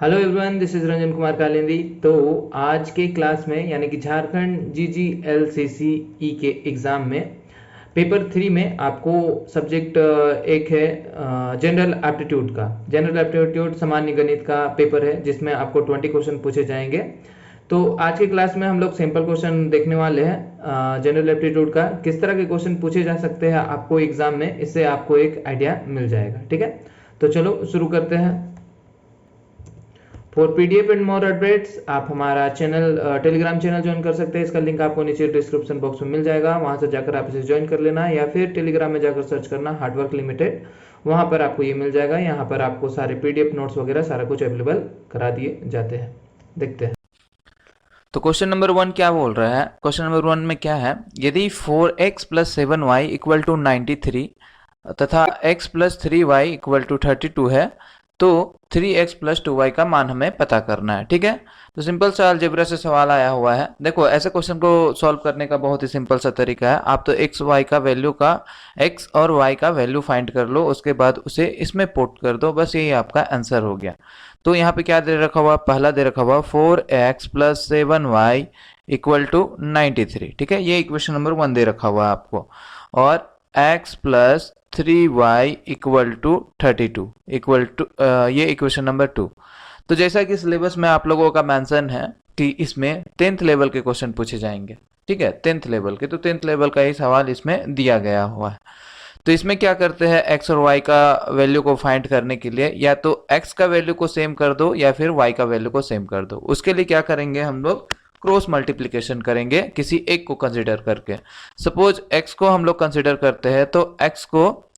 Hello everyone, this is Ranjan Kumar Kalindi. तो आज के क्लास में यानी कि झारखंड GGLCCE के एग्ज़ाम में पेपर 3 में आपको सब्जेक्ट एक है जनरल एप्टीट्यूड का। जनरल एप्टीट्यूड सामान्य गणित का पेपर है जिसमें आपको 20 क्वेश्चन पूछे जाएंगे। तो आज के क्लास में हम लोग सिंपल क्वेश्चन देखने वाले हैं जनरल एप्टीट्यूड का। किस तरह के क्वेश्चन पूछे जा सकते हैं आपको एग्जाम में, इससे आपको एक आइडिया मिल जाएगा। ठीक है, तो चलो शुरू करते हैं। For PDF and more updates आप हमारा टेलीग्राम चैनल ज्वाइन कर सकते हैं। इसका लिंक आपको नीचे डिस्क्रिप्शन बॉक्स में मिल जाएगा, वहां से जाकर आप इसे ज्वाइन कर लेना, या फिर टेलीग्राम में जाकर सर्च करना हार्डवर्क लिमिटेड, वहां पर आपको ये मिल जाएगा। यहाँ पर आपको सारे पीडीएफ नोट्स वगैरह सारा कुछ अवेलेबल करा दिए जाते हैं। देखते हैं। तो क्वेश्चन नंबर 1 क्या बोल रहा है। क्वेश्चन नंबर 1 में क्या है, यदि 4x + 7y = 93 तथा x + 3y = 32 है तो 3x + 2y का मान हमें पता करना है। ठीक है, तो सिंपल सा अलजेब्रा से सवाल आया हुआ है। देखो, ऐसे क्वेश्चन को सॉल्व करने का बहुत ही सिंपल सा तरीका है। आप तो x और y का वैल्यू फाइंड कर लो, उसके बाद उसे इसमें पुट कर दो, बस यही आपका आंसर हो गया। तो यहाँ पे क्या दे रखा हुआ, पहला दे रखा हुआ 4x + 7y = 93। ठीक है, ये इक्वेशन नंबर 1 दे रखा हुआ है आपको। और x + 3y = 32 ये इक्वेशन नंबर 2। तो जैसा कि सिलेबस में आप लोगों का मेंशन है कि इसमें 10th लेवल के क्वेश्चन पूछे जाएंगे। ठीक है, 10th लेवल के, तो 10th लेवल का ही सवाल इसमें दिया गया हुआ है। तो इसमें क्या करते हैं, x और y का वैल्यू को फाइंड करने के लिए या तो x का वैल्यू को सेम कर दो या फिर y का वैल्यू को सेम कर दो। उसके लिए क्या करेंगे, हम लोग क्रॉस मल्टीप्लिकेशन करेंगे किसी एक को कंसिडर करके। सपोज x को हम लोग कंसिडर करते हैं, तो x को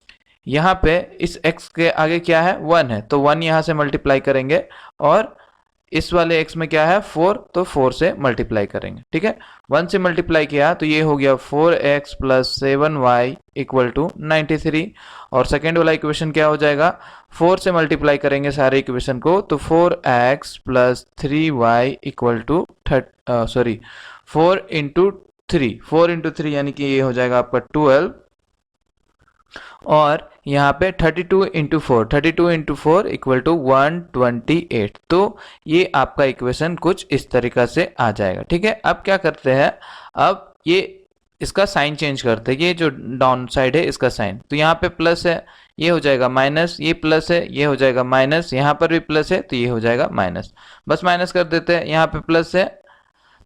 यहाँ पे इस x के आगे क्या है, 1 है, तो 1 यहाँ से मल्टीप्लाई करेंगे, और इस वाले x में क्या है, 4, तो 4 से मल्टीप्लाई करेंगे। ठीक है, 1 से मल्टीप्लाई किया तो ये हो गया 4x + 7y = 93। और सेकेंड वाला इक्वेशन क्या हो जाएगा, 4 से मल्टीप्लाई करेंगे सारे इक्वेशन को, तो 4x + 3y = 4 × 3 यानी कि ये हो जाएगा आपका 12। और यहाँ पे 32 × 4 = 128। तो ये आपका इक्वेशन कुछ इस तरीका से आ जाएगा। ठीक है, अब क्या करते हैं, अब ये इसका साइन चेंज करते हैं। ये जो डाउन साइड है इसका साइन, तो यहाँ पे प्लस है, ये हो जाएगा माइनस, ये प्लस है, ये हो जाएगा माइनस, यहाँ पर भी प्लस है तो ये हो जाएगा माइनस। बस माइनस कर देते हैं, यहाँ पे प्लस है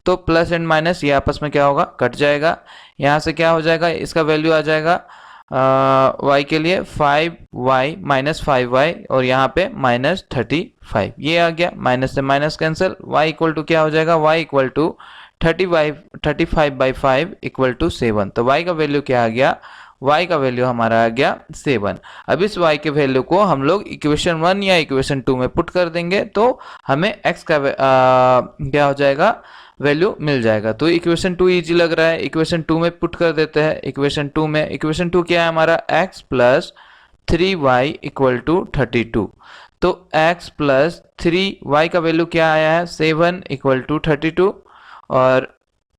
तो प्लस एंड माइनस ये आपस में क्या होगा, कट जाएगा। यहाँ से क्या हो जाएगा, इसका वैल्यू आ जाएगा y के लिए 5y - 5y, और यहाँ पे -35 ये आ गया। माइनस से माइनस कैंसिल, y = क्या हो जाएगा, y = 35/5 = 7। तो y का वैल्यू क्या आ गया, y का वैल्यू हमारा आ गया 7। अब इस y के वैल्यू को हम लोग इक्वेशन 1 या इक्वेशन 2 में पुट कर देंगे, तो हमें x का क्या हो जाएगा, वैल्यू मिल जाएगा। तो इक्वेशन 2 इजी लग रहा है, इक्वेशन 2 में पुट कर देते हैं। इक्वेशन 2 क्या है हमारा, x + 3y = 32। तो x + 3y का वैल्यू क्या आया है, 7 = 32। और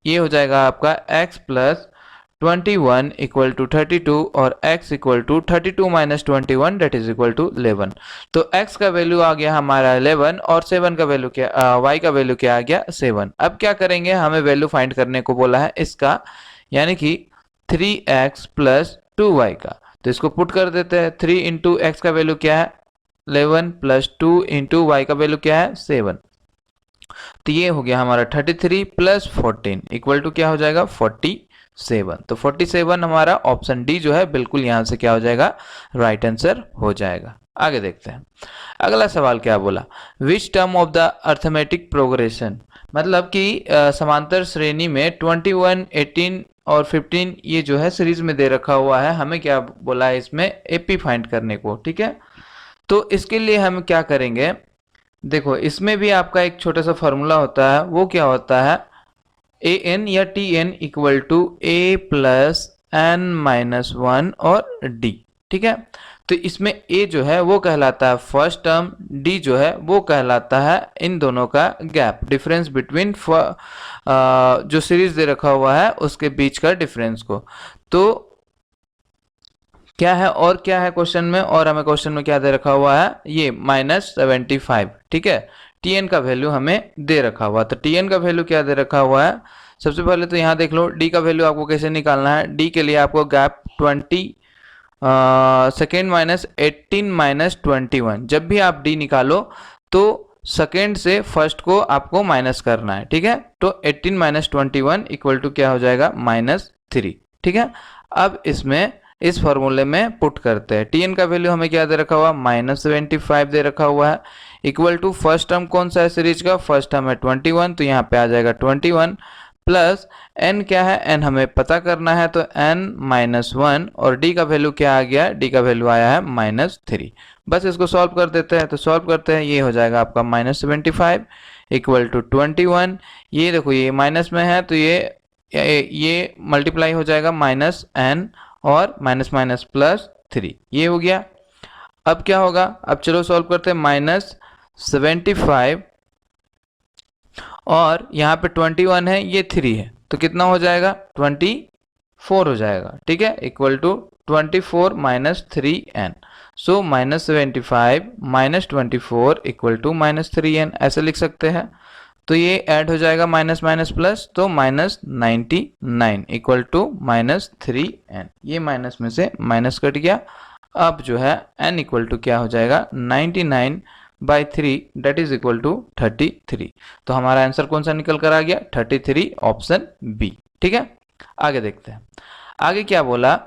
ये हो जाएगा आपका x + 21 = 32, और x = 32 - 21 = 11। तो x का वैल्यू आ गया हमारा 11, और 7 का वैल्यू क्या, y का वैल्यू क्या आ गया, 7। अब क्या करेंगे, हमें वैल्यू फाइंड करने को बोला है इसका, यानी कि 3x + 2y का। तो इसको पुट कर देते हैं। 3 × x का वैल्यू क्या है, 11, + 2 × y का वैल्यू क्या है, 7। तो ये हो गया हमारा 33 + 14 = क्या हो जाएगा, 47। तो 47 हमारा ऑप्शन डी जो है बिल्कुल यहाँ से क्या हो जाएगा, राइट आंसर हो जाएगा। आगे देखते हैं। अगला सवाल क्या बोला, which term of the arithmetic progression, मतलब कि समांतर श्रेणी में 21, 18 और 15 ये जो है सीरीज में दे रखा हुआ है। हमें क्या बोला है इसमें, एपी फाइंड करने को। ठीक है, तो इसके लिए हम क्या करेंगे, देखो इसमें भी आपका एक छोटा सा फॉर्मूला होता है। वो क्या होता है, ए एन या टी एन = a + n - 1 और d। ठीक है, तो इसमें a जो है वो कहलाता है फर्स्ट टर्म, d जो है वो कहलाता है इन दोनों का गैप, डिफरेंस बिटवीन जो सीरीज दे रखा हुआ है उसके बीच का डिफरेंस को। तो क्या है, और क्या है क्वेश्चन में, और हमें क्वेश्चन में क्या दे रखा हुआ है, ये -75। ठीक है, टी एन का वैल्यू हमें दे रखा हुआ। तो टी एन का वैल्यू क्या दे रखा हुआ है, सबसे पहले तो यहाँ देख लो डी का वैल्यू आपको कैसे निकालना है। डी के लिए आपको गैप 20 सेकेंड माइनस 18 माइनस 21, जब भी आप डी निकालो तो सेकेंड से फर्स्ट को आपको माइनस करना है, ठीक है। तो 18 माइनस 21 इक्वल टू क्या हो जाएगा, -3, ठीक है। अब इसमें इस फॉर्मूले में पुट करते हैं। टी एन का वैल्यू हमें क्या दे रखा हुआ, -75 दे रखा हुआ है, इक्वल टू फर्स्ट टर्म कौन सा है सीरीज का, फर्स्ट टर्म है 21, तो यहाँ पे आ जाएगा 21 प्लस n क्या है, n हमें पता करना है, तो n-1 और d का वैल्यू क्या आ गया, d का वैल्यू आया है -3। बस इसको सॉल्व कर देते हैं, तो सॉल्व करते हैं, ये हो जाएगा आपका -75 इक्वल टू 21। ये देखो ये माइनस में है तो ये मल्टीप्लाई हो जाएगा -n और माइनस माइनस +3, ये हो गया। अब क्या होगा, अब चलो सॉल्व करते हैं, -75 और यहाँ पे 21 है, ये 3 है, तो कितना हो जाएगा, 24 हो जाएगा, ठीक है, equal to 24 minus 3n। So -75 minus 24 equal to -3n, ऐसे लिख सकते हैं। तो ये ऐड हो जाएगा माइनस माइनस प्लस, तो -99 इक्वल टू -3n, ये माइनस में से माइनस कट गया। अब जो है n इक्वल टू क्या हो जाएगा, 99/3 डेट इज इक्वल टू 33। तो हमारा आंसर कौन सा निकल कर आ गया, 33, ऑप्शन बी, ठीक है। आगे देखते हैं, आगे क्या बोला,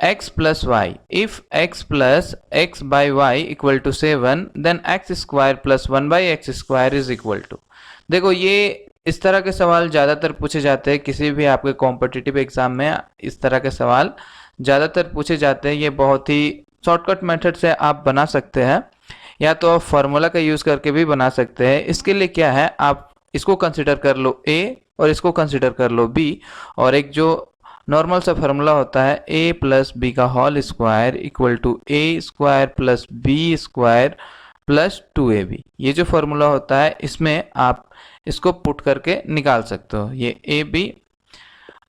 x plus y, if x plus x by y equal to 7 then x square plus 1 by x square is equal to। देखो ये इस तरह के सवाल ज़्यादातर पूछे जाते हैं, किसी भी आपके कॉम्पिटिटिव एग्जाम में इस तरह के सवाल ज़्यादातर पूछे जाते हैं। ये बहुत ही शॉर्टकट मेथड से आप बना सकते हैं, या तो आप फार्मूला का यूज़ करके भी बना सकते हैं। इसके लिए क्या है, आप इसको कंसिडर कर लो a और इसको कंसिडर कर लो b, और एक जो नॉर्मल सा फार्मूला होता है a प्लस बी का whole square equal to a square plus b square plus 2ab। ये जो फार्मूला होता है इसमें आप इसको पुट करके निकाल सकते हो। ये a b,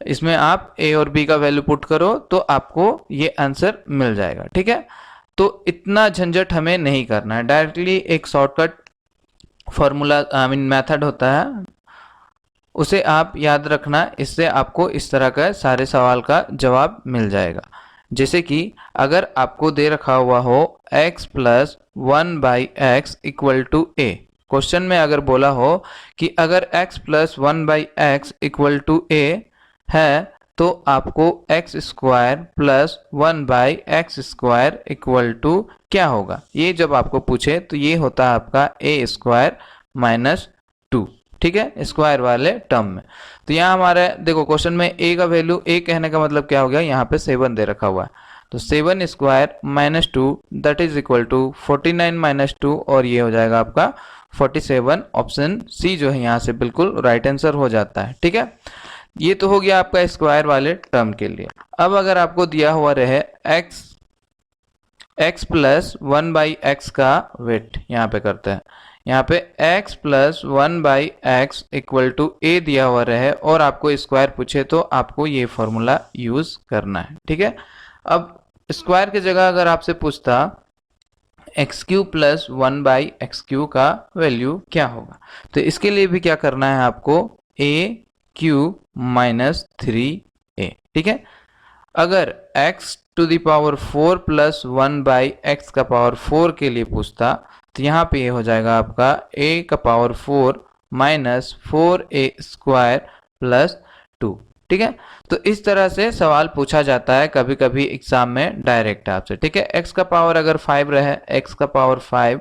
इसमें आप a और b का वैल्यू पुट करो तो आपको ये आंसर मिल जाएगा, ठीक है। तो इतना झंझट हमें नहीं करना है, डायरेक्टली एक शॉर्टकट फार्मूला मेथड होता है, उसे आप याद रखना, इससे आपको इस तरह का सारे सवाल का जवाब मिल जाएगा। जैसे कि अगर आपको दे रखा हुआ हो x plus 1/x equal to a, question में अगर बोला हो कि अगर x plus 1/x equal to a है तो आपको x square plus 1/x square equal to क्या होगा, ये जब आपको पूछे तो ये होता है आपका a स्क्वायर माइनस 2, ठीक है, स्क्वायर वाले टर्म में। तो यहाँ हमारे देखो क्वेश्चन में a का वैल्यू, a कहने का मतलब क्या हो गया, यहाँ पे 7 दे रखा हुआ है, तो 7 square minus 2 that is equal to 49 minus 2, और ये हो जाएगा आपका 47, ऑप्शन सी जो है यहाँ से बिल्कुल राइट आंसर हो जाता है, ठीक है। ये तो हो गया आपका स्क्वायर वाले टर्म के लिए। अब अगर आपको दिया हुआ रहे x प्लस 1/x का वेट, यहाँ पे करते हैं, यहाँ पे x plus 1/x equal to a दिया हुआ रहे और आपको स्क्वायर पूछे तो आपको ये फॉर्मूला यूज करना है, ठीक है। अब स्क्वायर की जगह अगर आपसे पूछता x³ प्लस 1/x³ का वैल्यू क्या होगा, तो इसके लिए भी क्या करना है आपको, a³ माइनस 3a, ठीक है। अगर x to the power 4 plus 1/x का पावर 4 के लिए पूछता तो यहाँ पे ये हो जाएगा आपका a का power 4 minus 4a square plus 2, ठीक है। तो इस तरह से सवाल पूछा जाता है कभी कभी एग्जाम में डायरेक्ट आपसे, ठीक है। x का पावर अगर 5 रहे, x का पावर 5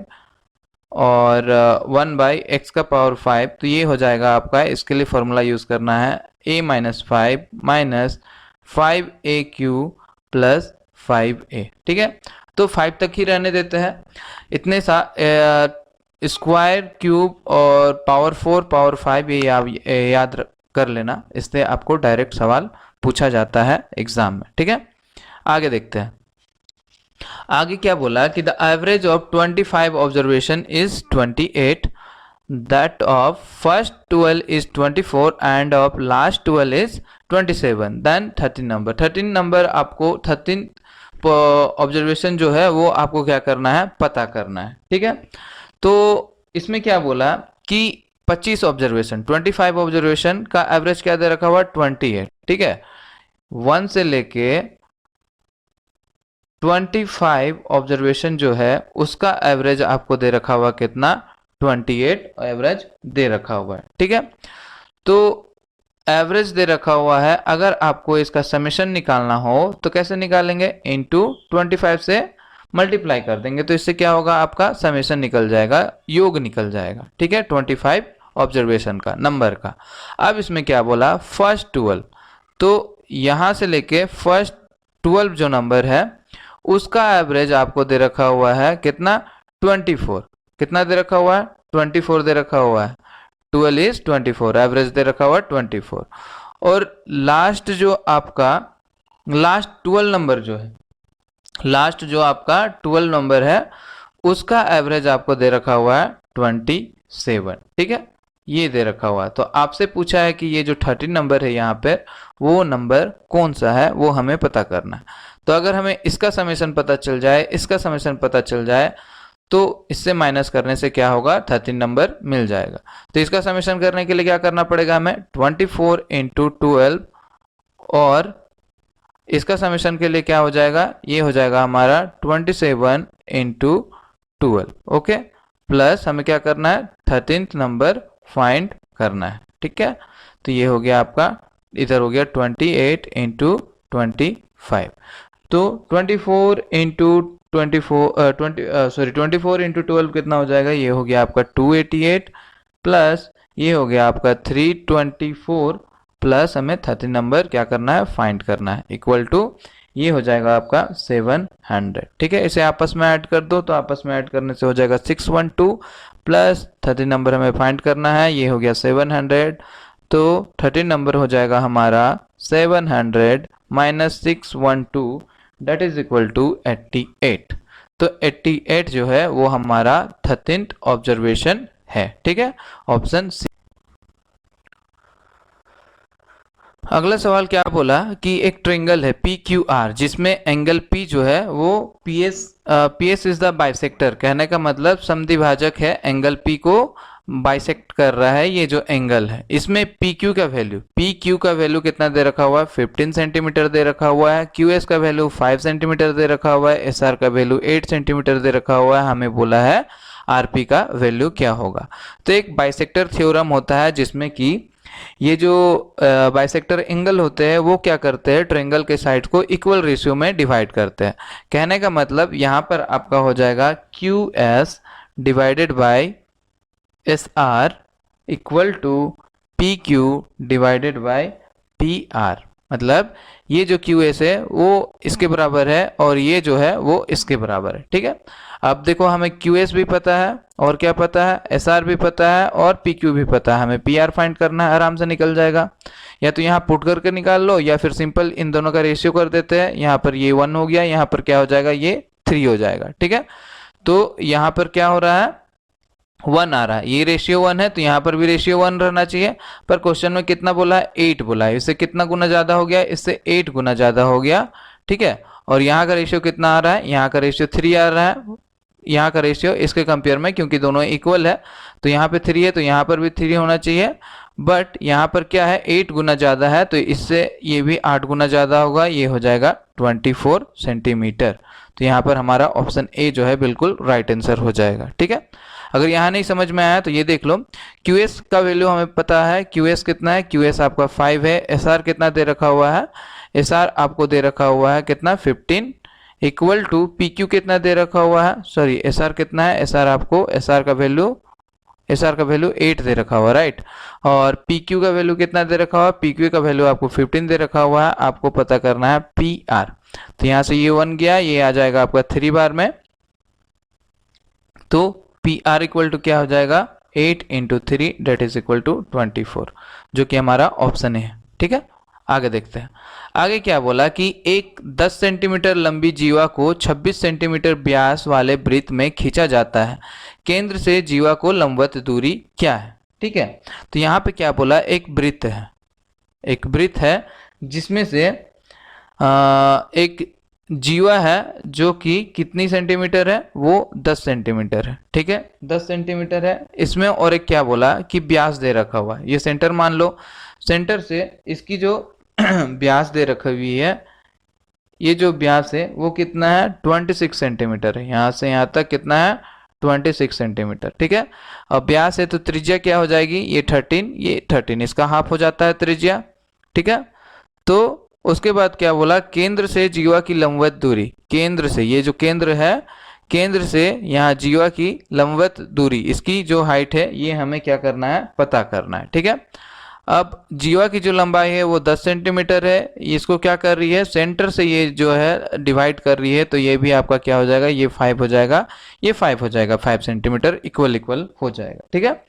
और 1/x का पावर 5, तो ये हो जाएगा आपका, इसके लिए फॉर्मूला यूज़ करना है a minus 5 minus 5a³ plus 5a, ठीक है। तो 5 तक ही रहने देते हैं, इतने स्क्वायर क्यूब और पावर 4 पावर 5 ये याद कर लेना, इससे आपको डायरेक्ट सवाल पूछा जाता है एग्जाम में, ठीक है। आगे देखते हैं, आगे क्या बोला कि the average of 25 observation is 28, that of first 12 is 24 and of last 12 is 27, then 13 number आपको 13 ऑब्जर्वेशन जो है वो आपको क्या करना है, पता करना है, ठीक है। तो इसमें क्या बोला कि 25 ऑब्जर्वेशन 25 ऑब्जर्वेशन का एवरेज क्या दे रखा हुआ 28, ठीक है। 1 से लेके 25 ऑब्जर्वेशन जो है उसका एवरेज आपको दे रखा हुआ कितना 28 एवरेज दे रखा हुआ है, ठीक है। तो एवरेज दे रखा हुआ है, अगर आपको इसका समेशन निकालना हो तो कैसे निकालेंगे, इनटू 25 से मल्टीप्लाई कर देंगे, तो इससे क्या होगा आपका समेशन निकल जाएगा, योग निकल जाएगा, ठीक है, 25 ऑब्जर्वेशन का नंबर का। अब इसमें क्या बोला फर्स्ट 12, तो यहां से लेके फर्स्ट 12 जो नंबर है उसका एवरेज आपको दे रखा हुआ है कितना 24, कितना दे रखा हुआ है 24 दे रखा हुआ है, 12 इज 24, एवरेज दे रखा हुआ है 24। और लास्ट जो आपका लास्ट 12 नंबर जो है, लास्ट जो आपका 12 नंबर है उसका एवरेज आपको दे रखा हुआ है 27, ठीक है, ये दे रखा हुआ है। तो आपसे पूछा है कि ये जो 13 नंबर है यहाँ पे वो नंबर कौन सा है वो हमें पता करना है। तो अगर हमें इसका समेशन पता चल जाए, इसका समेशन पता चल जाए, तो इससे माइनस करने से क्या होगा 13 नंबर मिल जाएगा। तो इसका समेशन करने के लिए क्या करना पड़ेगा हमें 24 इंटू 12, और इसका समेशन के लिए क्या हो जाएगा, ये हो जाएगा हमारा 27 इंटू 12, ओके, प्लस हमें क्या करना है 13th नंबर फाइंड करना है, ठीक है। तो ये हो गया आपका, इधर हो गया 28 इंटू 25, तो 24 इंटू 24 इंटू 12 कितना हो जाएगा, ये हो गया आपका 288, प्लस ये हो गया आपका 324, प्लस हमें 13 नंबर क्या करना है फाइंड करना है, इक्वल टू ये हो जाएगा आपका 700, ठीक है। इसे आपस में ऐड कर दो, तो आपस में ऐड करने से हो जाएगा 612, प्लस 13 नंबर हमें फाइंड करना है, ये हो गया 700, तो 13 नंबर हो जाएगा हमारा 700 minus 612, that is equal to 88। तो 88 जो है वो हमारा 13th ऑब्जर्वेशन है, ठीक है, ऑप्शन सी। अगला सवाल क्या बोला कि एक ट्रायंगल है पी क्यू आर जिसमें एंगल पी जो है वो P S is the bisector, कहने का मतलब समद्विभाजक है, एंगल पी को बाइसेक्ट कर रहा है ये जो एंगल है। इसमें पी क्यू का वैल्यू कितना दे रखा हुआ है 15 सेंटीमीटर दे रखा हुआ है, क्यू एस का वैल्यू 5 सेंटीमीटर दे रखा हुआ है, एस आर का वैल्यू 8 सेंटीमीटर दे रखा हुआ है। हमें बोला है आरपी का वैल्यू क्या होगा। तो एक बाइसेक्टर थ्योरम होता है जिसमें कि ये जो बाइसेक्टर एंगल होते हैं वो क्या करते हैं ट्रायंगल के साइड को इक्वल रेशियो में डिवाइड करते हैं। कहने का मतलब यहाँ पर आपका हो जाएगा Q S divided by S R equal to P Q divided by P R, मतलब ये जो क्यू एस है वो इसके बराबर है और ये जो है वो इसके बराबर है, ठीक है। अब देखो हमें क्यू एस भी पता है और क्या पता है एस आर भी पता है और पी क्यू भी पता है, हमें पी आर फाइंड करना है, आराम से निकल जाएगा। या तो यहाँ पुट करके निकाल लो या फिर सिंपल इन दोनों का रेशियो कर देते हैं, यहाँ पर ये 1 हो गया, यहाँ पर क्या हो जाएगा ये 3 हो जाएगा, ठीक है। तो यहाँ पर क्या हो रहा है 1 आ रहा है, ये रेशियो 1 है तो यहाँ पर भी रेशियो 1 रहना चाहिए, पर क्वेश्चन में कितना बोला है 8 बोला है, इससे कितना गुना ज्यादा हो गया, इससे 8 गुना ज्यादा हो गया, ठीक है। और यहाँ का रेशियो कितना आ रहा है, यहाँ का रेशियो 3 आ रहा है, यहाँ का रेशियो इसके कंपेयर में क्योंकि दोनों इक्वल है तो यहाँ पे 3 है तो यहाँ पर भी 3 होना चाहिए, बट यहाँ पर क्या है 8 गुना ज़्यादा है तो इससे ये भी 8 गुना ज़्यादा होगा, ये हो जाएगा 24 सेंटीमीटर। तो यहाँ पर हमारा ऑप्शन ए जो है बिल्कुल राइट आंसर हो जाएगा, ठीक है। अगर यहाँ नहीं समझ में आया तो ये देख लो, क्यू एस का वैल्यू हमें पता है, क्यू एस कितना है, क्यू एस आपका 5 है, एस आर कितना दे रखा हुआ है, एस आर आपको दे रखा हुआ है कितना 15, इक्वल टू पी क्यू कितना दे रखा हुआ है, सॉरी एस आर कितना है, एस आर आपको एस आर का वैल्यू 8 दे रखा हुआ, राइट। और पी क्यू का वैल्यू कितना दे रखा हुआ, पी क्यू का वैल्यू आपको 15 दे रखा हुआ है, आपको पता करना है पी आर। तो यहाँ से ये 1 गया, ये आ जाएगा आपका 3 बार में, तो पी आर इक्वल टू क्या हो जाएगा 8 into 3 that is equal to 24, जो कि हमारा ऑप्शन है, ठीक है। आगे देखते हैं, आगे क्या बोला कि एक 10 सेंटीमीटर लंबी जीवा को 26 सेंटीमीटर व्यास वाले वृत्त में खींचा जाता है, केंद्र से जीवा को लंबवत दूरी क्या है, ठीक है। तो यहाँ पे क्या बोला एक वृत्त है जिसमें से एक जीवा है जो कि कितनी सेंटीमीटर है, वो 10 सेंटीमीटर है। ठीक है, 10 सेंटीमीटर है। इसमें और एक क्या बोला कि व्यास दे रखा हुआ है, ये सेंटर मान लो, सेंटर से इसकी जो व्यास दे रखी हुई है, ये जो व्यास है वो कितना है, 26 सेंटीमीटर है। यहाँ से यहाँ तक कितना है, 26 सेंटीमीटर। ठीक है, अब व्यास है तो त्रिज्या क्या हो जाएगी, ये 13, ये 13, इसका हाफ हो जाता है त्रिज्या। ठीक है, तो उसके बाद क्या बोला, केंद्र से जीवा की लंबवत दूरी, केंद्र से, ये जो केंद्र है, केंद्र से यहाँ जीवा की लंबवत दूरी, इसकी जो हाइट है ये हमें क्या करना है, पता करना है। ठीक है, अब जीवा की जो लंबाई है वो 10 सेंटीमीटर है, इसको क्या कर रही है, सेंटर से ये जो है डिवाइड कर रही है, तो ये भी आपका क्या हो जाएगा, ये 5 हो जाएगा, ये 5 हो जाएगा, 5 सेंटीमीटर इक्वल इक्वल हो जाएगा। ठीक है,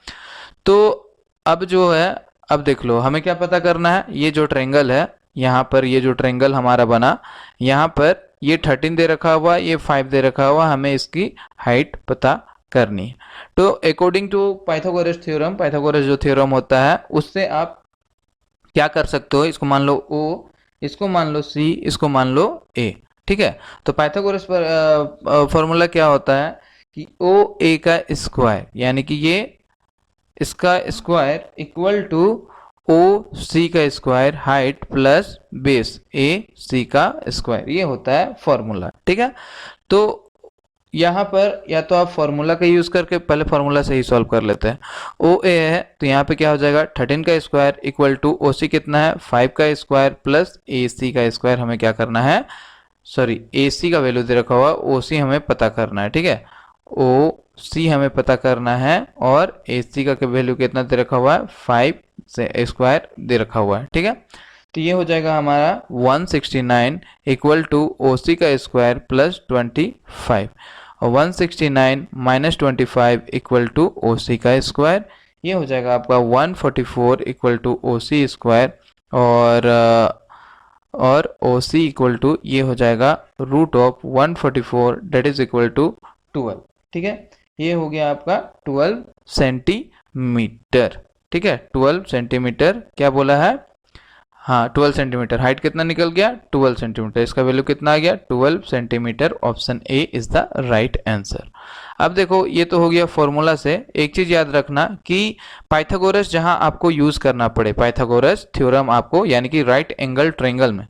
तो अब जो है, अब देख लो हमें क्या पता करना है, ये जो ट्रायंगल है, यहाँ पर ये जो ट्रायंगल हमारा बना, यहाँ पर ये 13 दे रखा हुआ, ये 5 दे रखा हुआ, हमें इसकी हाइट पता करनी है। तो according to Pythagoras theorem, Pythagoras जो थ्योरम होता है उससे आप क्या कर सकते हो, इसको मान लो O, इसको मान लो C, इसको मान लो A। ठीक है, तो पाइथागोरस पर फॉर्मूला क्या होता है कि OA का स्क्वायर, यानी कि ये इसका स्क्वायर इक्वल टू OC का square height plus base AC का स्क्वायर, ये होता है फॉर्मूला। ठीक है, तो यहाँ पर या तो आप फॉर्मूला का यूज करके पहले फॉर्मूला से ही सॉल्व कर लेते हैं। OA है तो यहाँ पे क्या हो जाएगा, 13 का स्क्वायर इक्वल टू OC कितना है, 5 का स्क्वायर प्लस AC का स्क्वायर, हमें क्या करना है, सॉरी AC का वैल्यू दे रखा हुआ, OC हमें पता करना है। ठीक है, OC हमें पता करना है और AC का वैल्यू कितना दे रखा हुआ है, 5 से स्क्वायर दे रखा हुआ है। ठीक है, तो ये हो जाएगा हमारा 169 इक्वल टू OC का स्क्वायर प्लस 25, और 169 माइनस 25 इक्वल टू OC का स्क्वायर, ये हो जाएगा आपका 144 इक्वल टू OC स्क्वायर, और OC इक्वल टू ये हो जाएगा root of 144 that is equal to 12। ठीक है, ये हो गया आपका 12 सेंटीमीटर। ठीक है, 12 सेंटीमीटर क्या बोला है, हाँ 12 सेंटीमीटर, हाइट कितना निकल गया, 12 सेंटीमीटर, इसका वैल्यू कितना आ गया, 12 centimetre. Option A is the right answer. अब देखो ये तो हो गया फॉर्मूला से। एक चीज याद रखना कि पाइथागोरस जहां आपको यूज करना पड़े, पाइथागोरस थ्योरम आपको, यानी कि राइट एंगल ट्रायंगल में,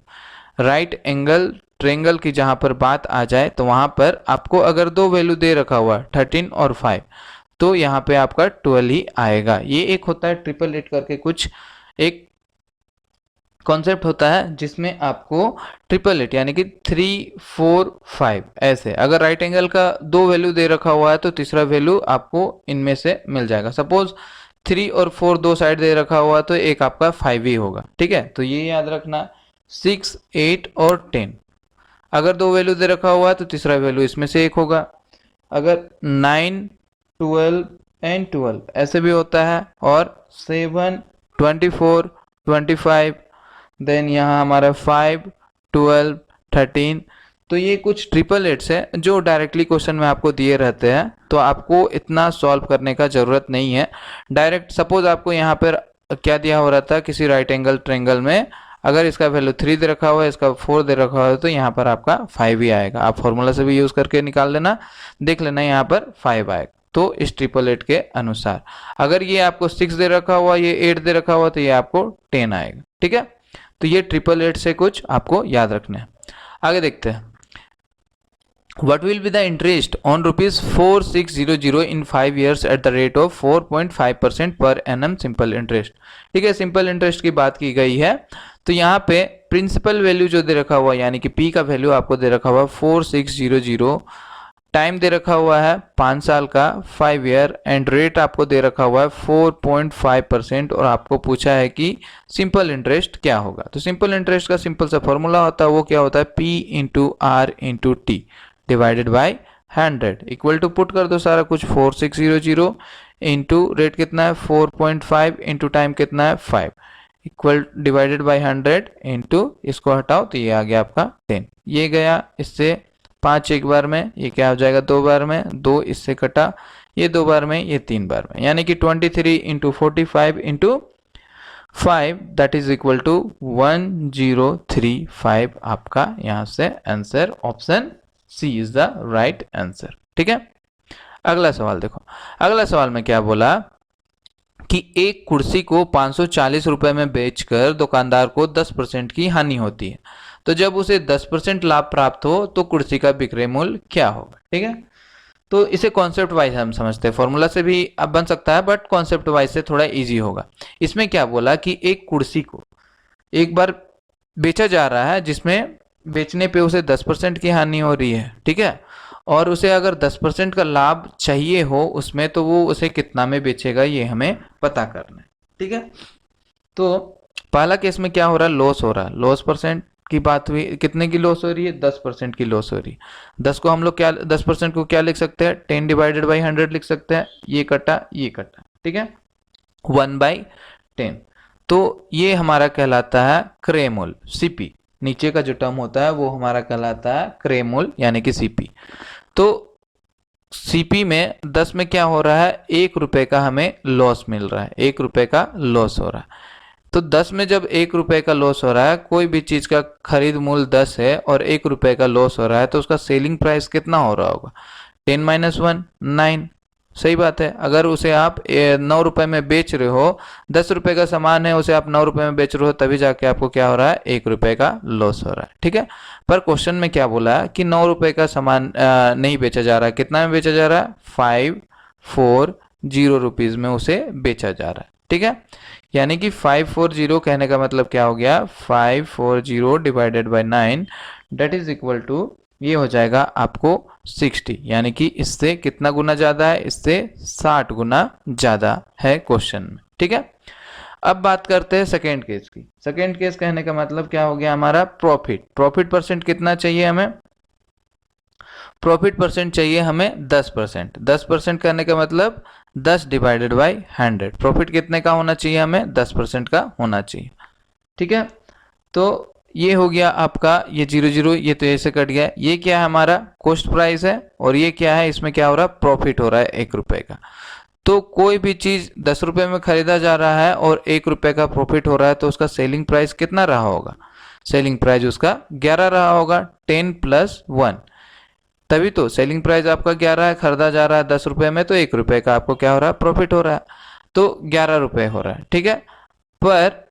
राइट एंगल ट्रायंगल की जहां पर बात आ जाए तो वहां पर आपको अगर दो वैल्यू दे रखा हुआ 13 और 5, तो यहाँ पे आपका 12 ही आएगा। ये एक होता है ट्रिपल एट करके कुछ एक कॉन्सेप्ट होता है जिसमें आपको ट्रिपल एट यानी कि 3, 4, 5 ऐसे, अगर राइट एंगल का दो वैल्यू दे रखा हुआ है तो तीसरा वैल्यू आपको इनमें से मिल जाएगा। सपोज 3 और 4 दो साइड दे रखा हुआ तो एक आपका 5 ही होगा। ठीक है, तो ये याद रखना। 6, 8 और 10 अगर दो वैल्यू दे रखा हुआ है तो तीसरा वैल्यू इसमें से एक होगा। अगर 9, 12 एंड 12 ऐसे भी होता है, और 7, 24, 25, देन यहाँ हमारा 5, 12, 13, तो ये कुछ ट्रिपल एट्स है जो डायरेक्टली क्वेश्चन में आपको दिए रहते हैं, तो आपको इतना सॉल्व करने का ज़रूरत नहीं है। डायरेक्ट सपोज आपको यहाँ पर क्या दिया हो रहा था, किसी राइट एंगल ट्रायंगल में अगर इसका वैल्यू 3 दे रखा हुआ है, इसका 4 दे रखा हुआ है, तो यहाँ पर आपका 5 ही आएगा। आप फॉर्मूला से भी यूज़ करके निकाल लेना, देख लेना यहाँ पर 5 आएगा। तो इस ट्रिपल एट के अनुसार अगर ये आपको 6 दे रखा हुआ, ये 8 दे रखा हुआ, तो ये आपको 10 आएगा। ठीक है, तो ये ट्रिपल एट से कुछ आपको याद रखना है। आगे देखते हैं। What will be the interest on rupees 4600 in 5 years at the rate of 4.5% per annum simple interest? ठीक है, सिंपल इंटरेस्ट की बात की गई है। तो यहाँ पे प्रिंसिपल वैल्यू जो दे रखा हुआ, यानी कि P का वैल्यू आपको दे रखा हुआ 4600, टाइम दे रखा हुआ है 5 साल का, 5 ईयर, एंड रेट आपको दे रखा हुआ है 4.5%, और आपको पूछा है कि सिंपल इंटरेस्ट क्या होगा। तो सिंपल इंटरेस्ट का सिंपल सा फॉर्मूला होता है, वो क्या होता है, P into R into T divided by 100 equal to, put कर दो सारा कुछ, 4600 इंटू रेट कितना है 4.5 इंटू टाइम कितना है 5 इक्वल डिवाइडेड बाई 100 इंटू, इसको हटाओ तो ये आ गया आपका 10। ये गया इससे 5 एक बार में, ये क्या हो जाएगा 2 बार में, 2 इससे कटा, ये 2 बार में, ये 3 बार में, यानी कि 23 into 45 into 5 that is equal to 1035 आपका यहाँ से answer option C is the right answer. ठीक है, अगला सवाल देखो। अगला सवाल में क्या बोला कि एक कुर्सी को 540 रुपए में बेचकर दुकानदार को 10% की हानि होती है, तो जब उसे 10% लाभ प्राप्त हो तो कुर्सी का विक्रय मूल्य क्या होगा। ठीक है, तो इसे कॉन्सेप्ट वाइज हम समझते हैं, फॉर्मूला से भी अब बन सकता है बट कॉन्सेप्ट वाइज से थोड़ा इजी होगा। इसमें क्या बोला कि एक कुर्सी को एक बार बेचा जा रहा है जिसमें बेचने पे उसे 10% की हानि हो रही है। ठीक है, और उसे अगर 10% का लाभ चाहिए हो उसमें, तो वो उसे कितना में बेचेगा ये हमें पता करना है। ठीक है, तो पहला केस में क्या हो रहा है, लॉस हो रहा है। लॉस परसेंट की बात हुई, कितने की लॉस हो रही है, 10% की लॉस हो रही है। 10 को हम लोग क्या 10% को क्या लिख सकते हैं, 10 डिवाइडेड बाई 100 लिख सकते हैं। ये कटा ये कटा, ठीक है, 1/10। तो ये हमारा कहलाता है क्रय मूल्य, सीपी। नीचे का जो टर्म होता है वो हमारा कहलाता है क्रय मूल्य यानी कि सीपी। तो सीपी में 10 में क्या हो रहा है, 1 रुपए का हमें लॉस मिल रहा है, 1 रुपए का लॉस हो रहा है। तो 10 में जब 1 रुपए का लॉस हो रहा है, कोई भी चीज का खरीद मूल्य 10 है और 1 रुपए का लॉस हो रहा है, तो उसका सेलिंग प्राइस कितना हो रहा होगा, 10 - 1 9। सही बात है, अगर उसे आप 9 रुपए में बेच रहे हो, 10 रुपए का सामान है, उसे आप 9 रुपए में बेच रहे हो, तभी जाके आपको क्या हो रहा है, 1 रुपए का लॉस हो रहा है। ठीक है, पर क्वेश्चन में क्या बोला है कि 9 रुपए का सामान नहीं बेचा जा रहा है, कितना में बेचा जा रहा है, 540 रुपीज में उसे बेचा जा रहा है। ठीक है, यानी कि 540 कहने का मतलब क्या हो गया, 540 divided by 9 that is equal to, ये हो जाएगा आपको 60, यानी कि इससे कितना गुना ज्यादा है, इससे 60 गुना ज्यादा है क्वेश्चन में। ठीक है, अब बात करते हैं सेकेंड केस की। सेकेंड केस कहने का मतलब क्या हो गया हमारा, प्रॉफिट। प्रॉफिट परसेंट कितना चाहिए हमें, प्रॉफिट परसेंट चाहिए हमें 10%। 10% करने का मतलब 10 डिवाइडेड बाई 100। प्रॉफिट कितने का होना चाहिए हमें, 10% का होना चाहिए। ठीक है, तो ये हो गया आपका, ये 00 ये तो ऐसे कट गया। ये क्या है हमारा, कॉस्ट प्राइस है, और ये क्या है, इसमें क्या हो रहा है, प्रॉफिट हो रहा है 1 रुपए का। तो कोई भी चीज 10 रुपए में खरीदा जा रहा है और 1 रुपए का प्रॉफिट हो रहा है, तो उसका सेलिंग प्राइस कितना रहा होगा, सेलिंग प्राइस उसका 11 रहा होगा, 10 + 1। तभी तो सेलिंग प्राइस आपका 11 है, खरीदा जा रहा है 10 रुपए में, तो 1 रुपए का आपको क्या हो रहा है, प्रॉफिट हो रहा है, तो 11 रुपए हो रहा है। ठीक है, पर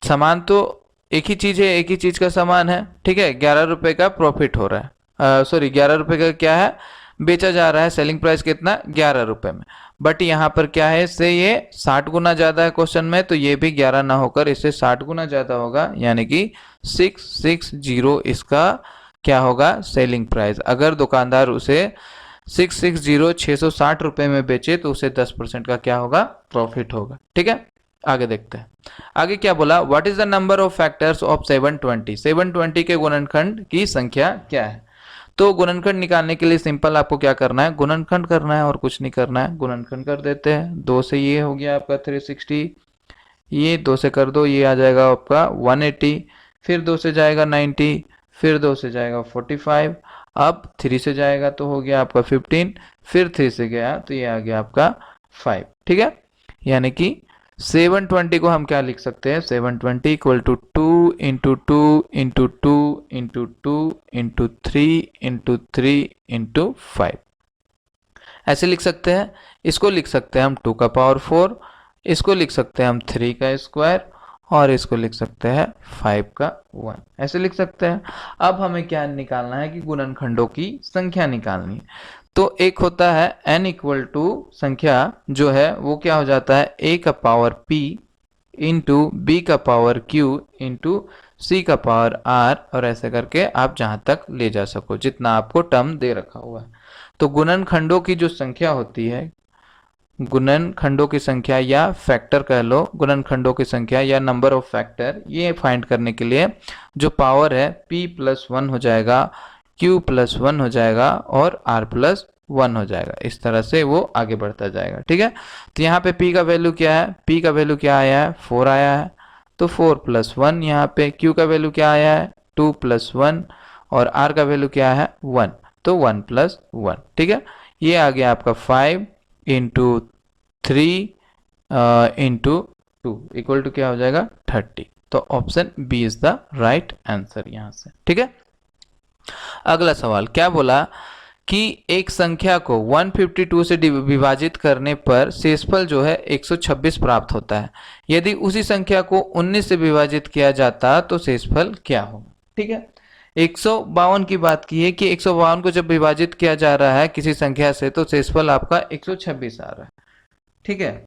सामान तो एक ही चीज है, एक ही चीज का सामान है। ठीक है, 11 रुपए का प्रॉफिट हो रहा है, सॉरी 11 रुपए का क्या है, बेचा जा रहा है, सेलिंग प्राइस कितना, 11 रुपए में। बट यहाँ पर क्या है, इससे ये 60 गुना ज्यादा है क्वेश्चन में, तो ये भी 11 ना होकर इससे 60 गुना ज्यादा होगा, यानी कि 660 इसका क्या होगा, सेलिंग प्राइस। अगर दुकानदार उसे 660 रुपए में बेचे, तो उसे 10% का क्या होगा, प्रॉफिट होगा। ठीक है, आगे देखते हैं। आगे क्या बोला, what is the number of factors of 720। 720 के गुणनखंड की संख्या क्या है। तो गुणनखंड निकालने के लिए सिंपल आपको क्या करना है, गुणनखंड करना है और कुछ नहीं करना है। गुणनखंड कर देते हैं, 2 से ये हो गया आपका 360, ये 2 से कर दो, ये आ जाएगा आपका 180, फिर 2 से जाएगा 90, फिर 2 से जाएगा 45, अब 3 से जाएगा तो हो गया आपका 15, फिर 3 से गया तो ये आ गया आपका 5। ठीक है, यानी कि 720 को हम क्या लिख सकते हैं, 720 equal to 2 into 2 into 2 into 2 into 3 into 3 into 5, ऐसे लिख सकते हैं। इसको लिख सकते हैं हम 2 का पावर 4, इसको लिख सकते हैं हम 3 का स्क्वायर, और इसको लिख सकते हैं 5 का 1, ऐसे लिख सकते हैं। अब हमें क्या निकालना है कि गुणनखंडों की संख्या निकालनी है। तो एक होता है n इक्वल टू संख्या जो है वो क्या हो जाता है, a का पावर p इंटू b का पावर q इंटू c का पावर r, और ऐसे करके आप जहाँ तक ले जा सको जितना आपको टर्म दे रखा हुआ है। तो गुणनखंडों की जो संख्या होती है, गुणनखंडों की संख्या या फैक्टर कह लो, गुणनखंडों की संख्या या नंबर ऑफ फैक्टर, ये फाइंड करने के लिए जो पावर है p + 1 हो जाएगा, q + 1 हो जाएगा और r + 1 हो जाएगा। इस तरह से वो आगे बढ़ता जाएगा। ठीक है, तो यहाँ पे p का वैल्यू क्या है, p का वैल्यू क्या आया है, 4 आया है, तो 4 + 1। यहाँ पे q का वैल्यू क्या आया है, 2 + 1, और r का वैल्यू क्या है, 1, तो 1 + 1। ठीक है, ये आ गया आपका 5 इंटू 3 इंटू 2 इक्वल टू क्या हो जाएगा 30। तो option B is the right answer यहाँ से। ठीक है, अगला सवाल क्या बोला कि एक संख्या को 152 से विभाजित करने पर शेषफल जो है 126 प्राप्त होता है। यदि उसी संख्या को 19 से विभाजित किया जाता तो शेषफल क्या होगा। ठीक है, 152 की बात की है कि 152 को जब विभाजित किया जा रहा है किसी संख्या से तो शेषफल आपका 126 आ रहा है। ठीक है,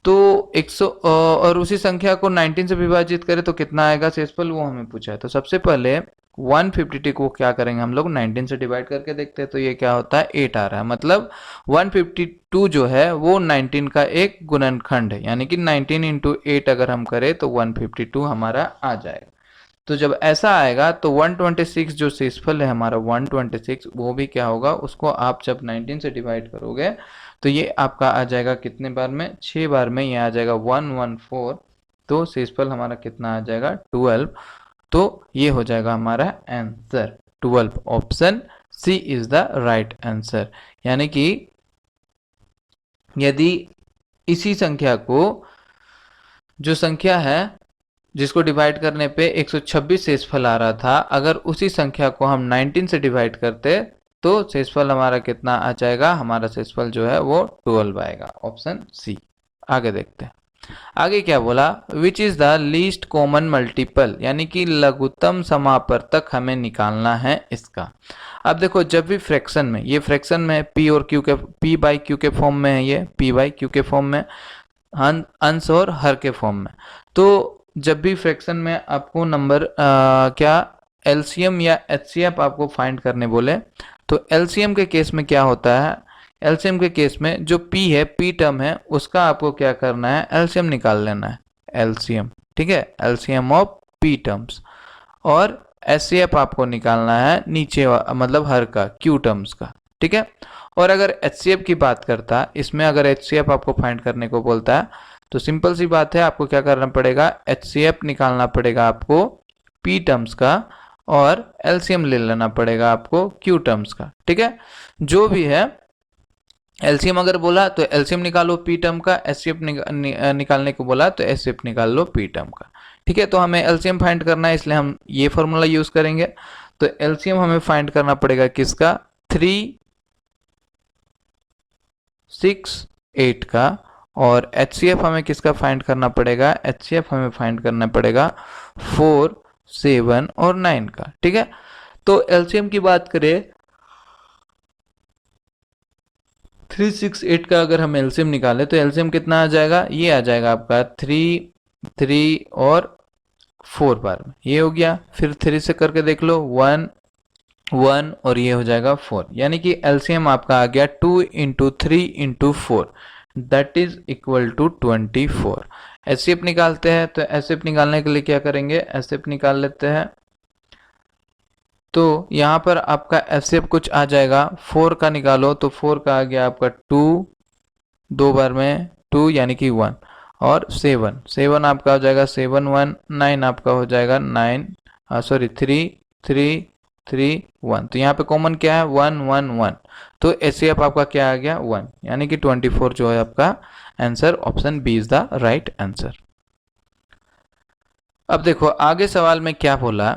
तो 100 और उसी संख्या को 19 से विभाजित करें तो कितना आएगा शेषफल, वो हमें पूछा है। तो सबसे पहले 152 को क्या करेंगे हम लोग 19 से डिवाइड करके देखते हैं। तो ये क्या होता है 8 आ रहा है, मतलब 152 जो है वो 19 का एक गुणनखंड है, यानी कि 19 इंटू 8 अगर हम करें तो 152 हमारा आ जाएगा। तो जब ऐसा आएगा तो 126 जो शेषफल है हमारा 126 वो भी क्या होगा, उसको आप जब 19 से डिवाइड करोगे तो ये आपका आ जाएगा कितने बार में, 6 बार में, ये आ जाएगा 114। तो शेषफल हमारा कितना आ जाएगा 12। तो ये हो जाएगा हमारा answer 12। Option C is the right answer. यानी कि यदि इसी संख्या को, जो संख्या है जिसको डिवाइड करने पे 126 शेषफल आ रहा था, अगर उसी संख्या को हम 19 से डिवाइड करते तो शेषफल हमारा कितना आ जाएगा, हमारा शेषफल जो है वो 12 आएगा। Option C. आगे देखते हैं, आगे क्या बोला, which is the least common multiple, यानी कि लघुत्तम समापवर्तक हमें निकालना है इसका। अब देखो जब भी फ्रैक्शन में, ये फ्रैक्शन में पी और क्यू के, पी बाई क्यू के फॉर्म में है, ये पी बाई क्यू के फॉर्म में, अंश और हर के फॉर्म में। तो जब भी फ्रैक्शन में आपको नंबर क्या एलसीएम या एचसीएफ आपको फाइंड करने बोले तो एलसीएम के केस में क्या होता है, एलसीएम के केस में जो पी है, पी टर्म है, उसका आपको क्या करना है, एलसीएम निकाल लेना है, एलसीएम। ठीक है, एलसीएम ऑफ पी टर्म्स। और एचसीएफ आपको निकालना है नीचे मतलब हर का, क्यू टर्म्स का। ठीक है, और अगर एचसीएफ की बात करता है, इसमें अगर एचसीएफ आपको फाइंड करने को बोलता है तो सिंपल सी बात है, आपको क्या करना पड़ेगा, एचसीएफ निकालना पड़ेगा आपको पी टर्म्स का और एलसीएम ले लेना पड़ेगा आपको क्यू टर्म्स का। ठीक है, जो भी है एलसीएम अगर बोला तो एलसीएम निकालो पी टर्म का, एचसीएफ निकालने को बोला तो एचसीएफ निकाल लो पी टर्म का। ठीक है, तो हमें एलसीएम फाइंड करना है, इसलिए हम ये फॉर्मूला यूज करेंगे। तो एलसीएम हमें फाइंड करना पड़ेगा किसका, 3, 6, 8 का। और एचसीएफ हमें किसका फाइंड करना पड़ेगा, एचसीएफ हमें फाइंड करना पड़ेगा 4, 7 और 9 का। ठीक है, तो एलसीएम की बात करें 3, 6, 8 का अगर हम एलसीएम निकालें तो एलसीएम कितना आ जाएगा, ये आ जाएगा आपका 3, 3 और 4 बार में, ये हो गया। फिर 3 से करके देख लो 1, 1 और ये हो जाएगा 4, यानी कि एलसीएम आपका आ गया 2 into 3 into 4, that is equal to 24। HCF निकालते हैं तो एचसीएफ निकालने के लिए क्या करेंगे, एचसीएफ निकाल लेते हैं। तो यहाँ पर आपका एचसीएफ कुछ आ जाएगा, 4 का निकालो तो 4 का आ गया आपका 2, 2 बार में 2 यानी कि 1, और 7, 7 आपका हो जाएगा 7, 1, 9 आपका हो जाएगा 9, सॉरी 3, 3, 3, 1। तो यहाँ पे कॉमन क्या है 1, 1, 1, तो एचसीएफ आपका क्या आ गया 1, यानी कि 24 जो है आपका answer. Option B is the right answer. अब देखो आगे सवाल में क्या बोला,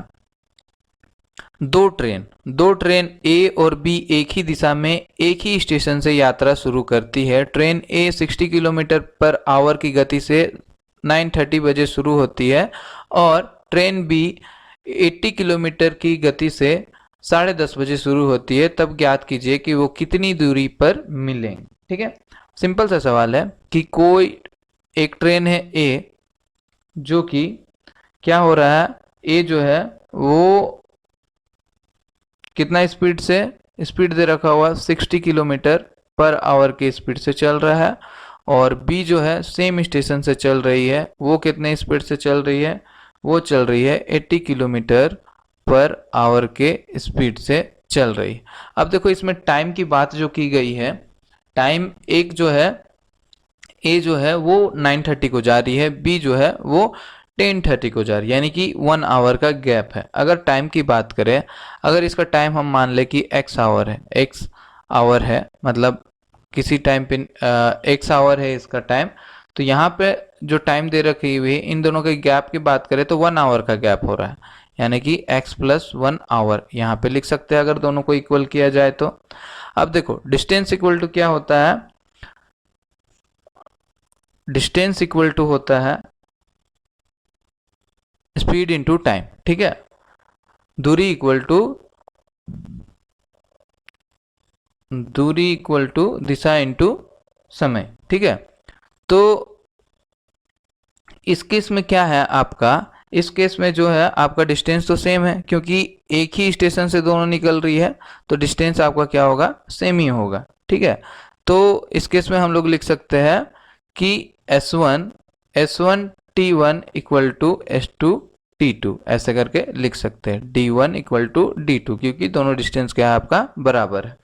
दो ट्रेन ए और बी एक ही दिशा में एक ही स्टेशन से यात्रा शुरू करती है। ट्रेन ए 60 किलोमीटर पर आवर की गति से 9:30 बजे शुरू होती है और ट्रेन बी 80 किलोमीटर की गति से 10:30 बजे शुरू होती है। तब ज्ञात कीजिए कि वो कितनी दूरी पर मिलेंगे। ठीक है, सिंपल सा सवाल है कि कोई एक ट्रेन है ए, जो कि क्या हो रहा है, ए जो है वो कितना स्पीड से, स्पीड दे रखा हुआ 60 किलोमीटर पर आवर की स्पीड से चल रहा है, और बी जो है सेम स्टेशन से चल रही है, वो कितने स्पीड से चल रही है, वो चल रही है 80 किलोमीटर पर आवर के स्पीड से चल रही है। अब देखो इसमें टाइम की बात जो की गई है, टाइम एक जो है ए जो है वो 9:30 को जा रही है, बी जो है वो 10:30 को जा रही है, यानी कि 1 आवर का गैप है। अगर टाइम की बात करें, अगर इसका टाइम हम मान ले कि x आवर है, x आवर है, मतलब किसी टाइम पे x आवर है इसका टाइम, तो यहाँ पे जो टाइम दे रखी हुई है इन दोनों के गैप की बात करें तो 1 आवर का गैप हो रहा है, यानी कि x प्लस 1 आवर यहाँ पे लिख सकते हैं अगर दोनों को इक्वल किया जाए तो। अब देखो डिस्टेंस इक्वल टू क्या होता है, डिस्टेंस इक्वल टू होता है स्पीड इनटू टाइम, ठीक है। दूरी इक्वल टू दिशा इनटू समय, ठीक है। तो इस केस में क्या है आपका, इस केस में जो है आपका डिस्टेंस तो सेम है क्योंकि एक ही स्टेशन से दोनों निकल रही है, तो डिस्टेंस आपका क्या होगा, सेम ही होगा, ठीक है। तो इस केस में हम लोग लिख सकते हैं कि S1 T1 equal to S2 T2 ऐसे करके लिख सकते हैं, D1 इक्वल टू D2 क्योंकि दोनों डिस्टेंस क्या है आपका बराबर है।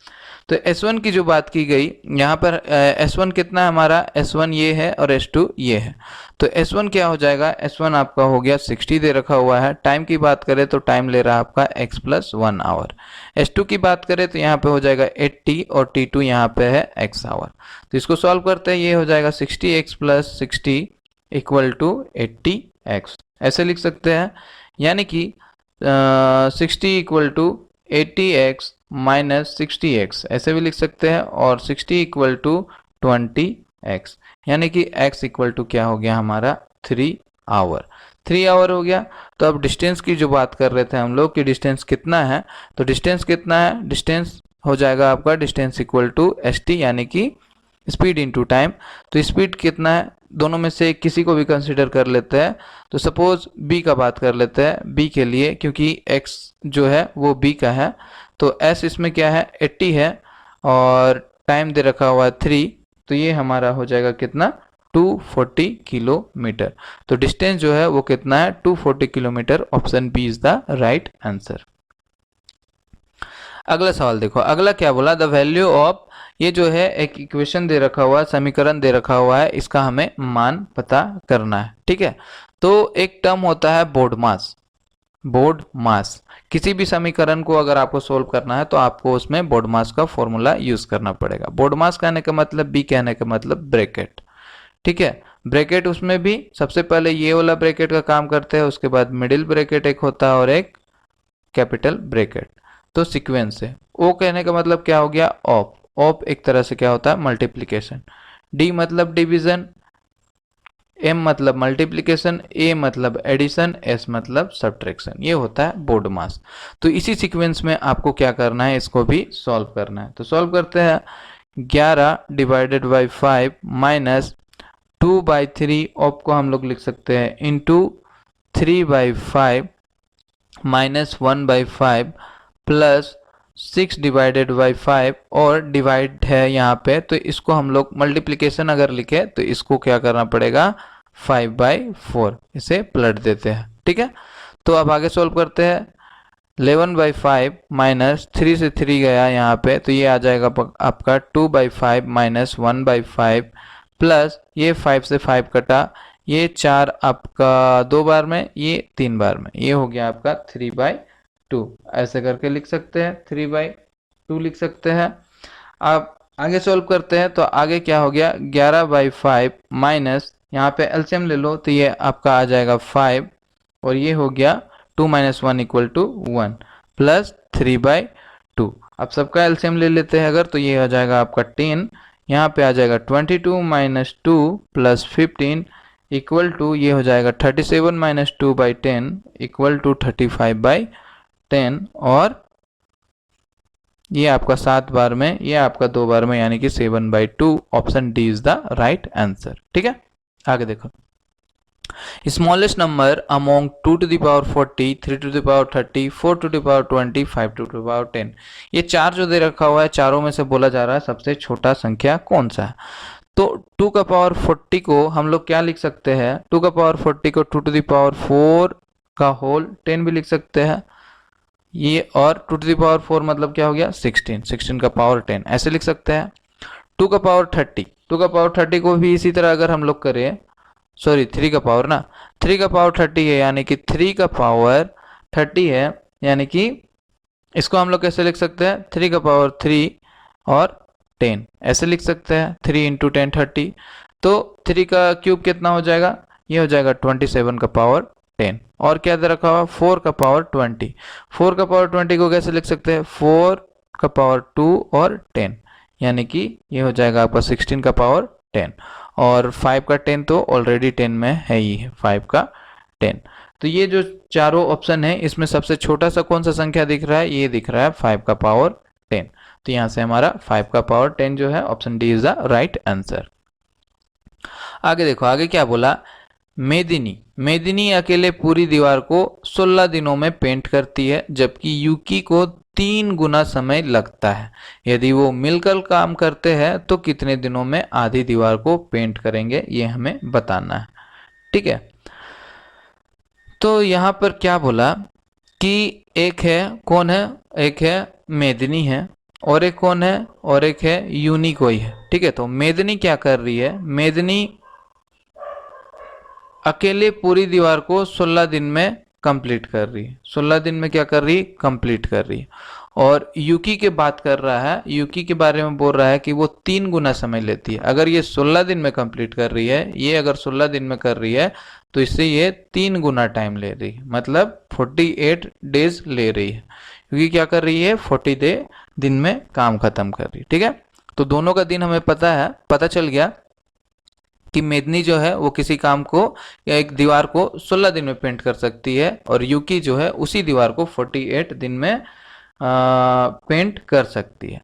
तो S1 की जो बात की गई यहाँ पर S1 कितना है हमारा, S1 ये है और S2 ये है। तो S1 क्या हो जाएगा, S1 आपका हो गया 60 दे रखा हुआ है। टाइम की बात करें तो टाइम ले रहा है आपका x प्लस 1 आवर। S2 की बात करें तो यहाँ पे हो जाएगा 80 और T2 यहाँ पे है x आवर। तो इसको सॉल्व करते हैं, ये हो जाएगा 60x plus 60 equal to 80x ऐसे लिख सकते हैं, यानी कि 60 equal to 80x minus 60x ऐसे भी लिख सकते हैं, और 60 इक्वल टू 20x यानी कि x इक्वल टू क्या हो गया हमारा 3 आवर। 3 आवर हो गया। तो अब डिस्टेंस की जो बात कर रहे थे हम लोग कि डिस्टेंस कितना है, तो डिस्टेंस कितना है, डिस्टेंस हो जाएगा आपका डिस्टेंस इक्वल टू st यानी कि स्पीड इनटू टाइम। तो स्पीड कितना है, दोनों में से किसी को भी कंसिडर कर लेते हैं। तो सपोज b का बात कर लेते हैं, b के लिए क्योंकि x जो है वो b का है, तो s इसमें क्या है 80 है और टाइम दे रखा हुआ है 3, तो ये हमारा हो जाएगा कितना 240 किलोमीटर। तो डिस्टेंस जो है वो कितना है 240 kilometre. Option B is the right answer. अगला सवाल देखो, अगला क्या बोला, द वैल्यू ऑफ, ये जो है एक इक्वेशन दे रखा हुआ है, समीकरण दे रखा हुआ है, इसका हमें मान पता करना है, ठीक है। तो एक टर्म होता है बोर्ड मास। किसी भी समीकरण को अगर आपको सोल्व करना है तो आपको उसमें बोर्ड मास का फॉर्मूला यूज करना पड़ेगा। बोर्ड मास कहने का मतलब, बी कहने का मतलब ब्रैकेट, ठीक है। ब्रैकेट उसमें भी सबसे पहले ये वाला ब्रैकेट का काम करते हैं, उसके बाद मिडिल ब्रैकेट एक होता है और एक कैपिटल ब्रैकेट। तो सीक्वेंस है। ओ कहने का मतलब क्या हो गया, ऑफ एक तरह से क्या होता है मल्टीप्लिकेशन। डी मतलब डिवीजन, एम मतलब मल्टीप्लिकेशन, ए मतलब एडिशन, एस मतलब सब्ट्रैक्शन। ये होता है बोर्ड मास। तो इसी सीक्वेंस में आपको क्या करना है, इसको भी सॉल्व करना है। तो सॉल्व करते हैं, 11 डिवाइडेड बाई 5 माइनस 2/3 ऑफ को हम लोग लिख सकते हैं into 3/5 minus 1/5 plus 6 divided by 5 और डिवाइड है यहाँ पे, तो इसको हम लोग मल्टीप्लिकेशन अगर लिखे तो इसको क्या करना पड़ेगा 5/4 इसे पलट देते हैं, ठीक है। तो अब आगे सॉल्व करते हैं, 11/5 माइनस 3 से 3 गया यहाँ पे, तो ये आ जाएगा आपका 2/5 माइनस 1/5 प्लस ये 5 से 5 कटा, ये 4 आपका 2 बार में, ये 3 बार में, ये हो गया आपका 3/2 ऐसे करके लिख सकते हैं, 3/2 लिख सकते हैं। अब आगे सॉल्व करते हैं, तो आगे क्या हो गया 11/5 माइनस, यहाँ पे एलसीएम ले लो तो ये आपका आ जाएगा 5 और ये हो गया 2 माइनस 1 इक्वल टू 1 प्लस 3/2। अब सबका एलसीएम ले लेते हैं अगर, तो ये हो जाएगा आपका 10, यहाँ पे आ जाएगा 22 माइनस 2 प्लस 15 इक्वल टू, ये हो जाएगा 37 माइनस 2/10 इक्वल टू 35/10 और ये आपका 7 बार में, ये आपका 2 बार में, यानी कि 7/2। Option D is the right answer, ठीक है। आगे देखो, smallest number among 2 to the power 40, 3 to the power 30, 4 to the power 20, 5 to the power 10, ये चार जो दे रखा हुआ है, चारों में से बोला जा रहा है सबसे छोटा संख्या कौन सा है। तो 2 का पावर 40 को हम लोग क्या लिख सकते हैं, 2 का पावर 40 को 2 to the power 4 का होल 10 भी लिख सकते हैं ये, और 2 to the power 4 मतलब क्या हो गया 16 का पावर 10 ऐसे लिख सकते हैं। 2 का पावर 30, 2 का पावर 30 को भी इसी तरह अगर हम लोग करें, सॉरी 3 का पावर ना, 3 का पावर 30 है यानी कि 3 का पावर 30 है, यानी कि इसको हम लोग कैसे लिख सकते हैं 3 का पावर 3 और 10 ऐसे लिख सकते हैं, 3 × 10 30। तो 3 का क्यूब कितना हो जाएगा, ये हो जाएगा 27 का पावर 10। और क्या दे रखा हुआ, 4 का पावर 20। 4 का पावर 20 को कैसे लिख सकते हैं, 4 का पावर 2 और 10, यानी कि ये हो जाएगा आपका 16 का पावर 10। और 5 का 10 तो ऑलरेडी 10 में है ही है, 5 का 10। तो ये जो चारों ऑप्शन है इसमें सबसे छोटा सा कौन सा संख्या दिख रहा है, ये दिख रहा है 5 का पावर 10। तो यहाँ से हमारा 5 का पावर 10 जो है option D is the right answer. आगे देखो, आगे क्या बोला, मेदिनी अकेले पूरी दीवार को 16 दिनों में पेंट करती है, जबकि यूकी को 3 गुना समय लगता है। यदि वो मिलकर काम करते हैं तो कितने दिनों में आधी दीवार को पेंट करेंगे, ये हमें बताना है। ठीक है, तो यहाँ पर क्या बोला कि एक है, कौन है, एक है मेदिनी है, और एक कौन है, और एक है यूनी कोई है। ठीक है, तो मेदिनी क्या कर रही है, मेदिनी अकेले पूरी दीवार को 16 दिन में कंप्लीट कर रही है। 16 दिन में क्या कर रही है, कंप्लीट कर रही है। और यूकी की बात कर रहा है, यूकी के बारे में बोल रहा है कि वो 3 गुना समय लेती है। अगर ये 16 दिन में कंप्लीट कर रही है, ये अगर 16 दिन में कर रही है तो इससे ये 3 गुना टाइम ले रही है, मतलब 48 डेज ले रही है, क्योंकि क्या कर रही है, 40 दिन में काम खत्म कर रही है। ठीक है, तो दोनों का दिन हमें पता है, पता चल गया कि मेदनी जो है वो किसी काम को या एक दीवार को 16 दिन में पेंट कर सकती है, और यूकी जो है उसी दीवार को 48 दिन में पेंट कर सकती है।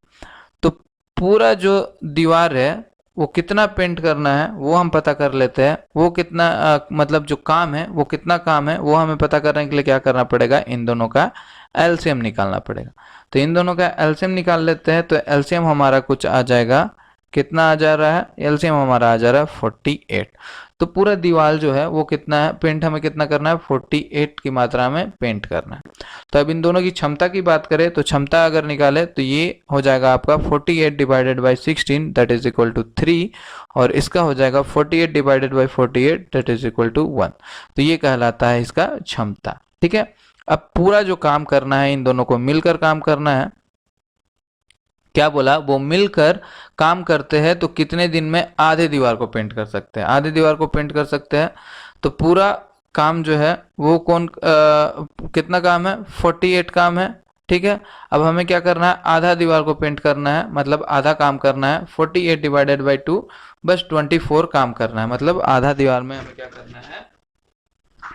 तो पूरा जो दीवार है वो कितना पेंट करना है वो हम पता कर लेते हैं। वो कितना मतलब जो काम है वो कितना काम है वो हमें पता करने के लिए क्या करना पड़ेगा, इन दोनों का एलसीएम निकालना पड़ेगा। तो इन दोनों का एलसीएम निकाल लेते हैं। तो एलसीएम हमारा कुछ आ जाएगा, कितना आ जा रहा है, एलसीएम हमारा आ जा रहा है 48। तो पूरा दीवार जो है वो कितना है, पेंट हमें कितना करना है, 48 की मात्रा में पेंट करना है। तो अब इन दोनों की क्षमता की बात करें तो क्षमता अगर निकाले तो ये हो जाएगा आपका 48 divided by 16 that is equal to 3, और इसका हो जाएगा 48 divided by 48 that is equal to 1। तो ये कहलाता है इसका क्षमता। ठीक है, अब पूरा जो काम करना है, इन दोनों को मिलकर काम करना है। क्या बोला, वो मिलकर काम करते हैं तो कितने दिन में आधे दीवार को पेंट कर सकते हैं, आधे दीवार को पेंट कर सकते हैं। तो पूरा काम जो है वो कितना काम है, 48 काम है। ठीक है, अब हमें क्या करना है, आधा दीवार को पेंट करना है, मतलब आधा काम करना है। 48 डिवाइडेड बाई 2 बस 24 काम करना है, मतलब आधा दीवार में हमें क्या करना है,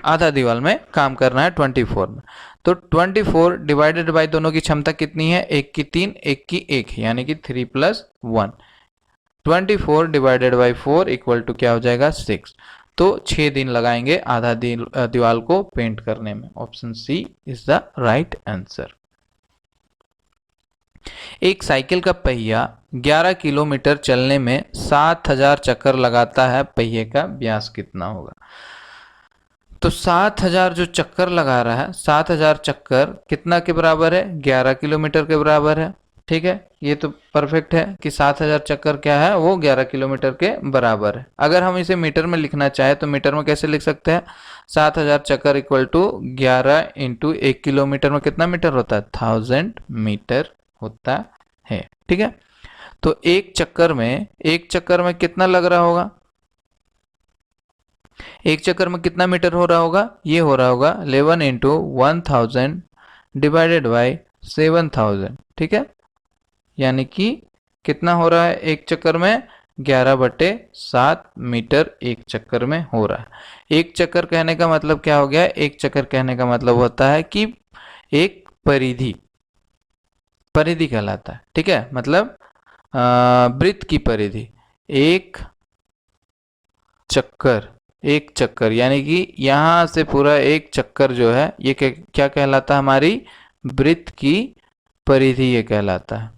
आधा दीवार में काम करना है 24 में। तो 24 डिवाइडेड बाई दोनों की क्षमता कितनी है, एक की 3 एक की 1, यानी कि 3 + 1। 24 डिवाइडेड बाई 4 इक्वल टू क्या हो जाएगा, 6। तो 6 दिन लगाएंगे आधा दीवार को पेंट करने में। Option C is the right answer. एक साइकिल का पहिया 11 किलोमीटर चलने में 7000 चक्कर लगाता है, पहिए का व्यास कितना होगा। तो 7000 जो चक्कर लगा रहा है, 7000 चक्कर कितना के बराबर है, 11 किलोमीटर के बराबर है। ठीक है, ये तो परफेक्ट है कि 7000 चक्कर क्या है, वो 11 किलोमीटर के बराबर है। अगर हम इसे मीटर में लिखना चाहे तो मीटर में कैसे लिख सकते हैं, 7000 चक्कर इक्वल टू 11 इंटू 1 किलोमीटर में कितना मीटर होता है, 1000 मीटर होता है। ठीक है, तो एक चक्कर में कितना लग रहा होगा, एक चक्कर में कितना मीटर हो रहा होगा, ये हो रहा होगा 11 इंटू 1000 डिवाइडेड बाई 7000। ठीक है, यानी कि कितना हो रहा है, एक चक्कर में 11/7 मीटर एक चक्कर में हो रहा है। एक चक्कर कहने का मतलब क्या हो गया, एक चक्कर कहने का मतलब होता है कि एक परिधि कहलाता है। ठीक है, मतलब वृत्त की परिधि। एक चक्कर यानी कि यहां से पूरा एक चक्कर जो है ये क्या कहलाता है, हमारी वृत्त की परिधि ये कहलाता है।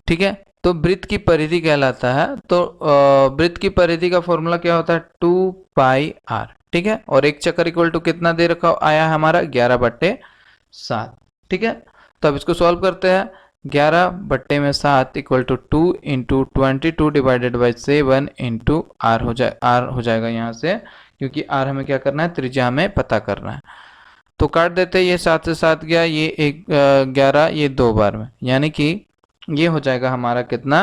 ठीक है, तो वृत्त की परिधि कहलाता है। तो वृत्त की परिधि का फॉर्मूला क्या होता है, 2πr। ठीक है, और एक चक्कर इक्वल टू कितना दे रखा आया है हमारा, 11/7। ठीक है, तो अब इसको सॉल्व करते हैं। 11/7 equal to 2 into 22 divided by 7 into r हो जाएगा यहाँ से, क्योंकि आर हमें क्या करना है, त्रिज्या में पता करना है। तो काट देते हैं, ये 7 से 7 गया, ये 11, ये 2 बार में, यानी कि ये हो जाएगा हमारा कितना,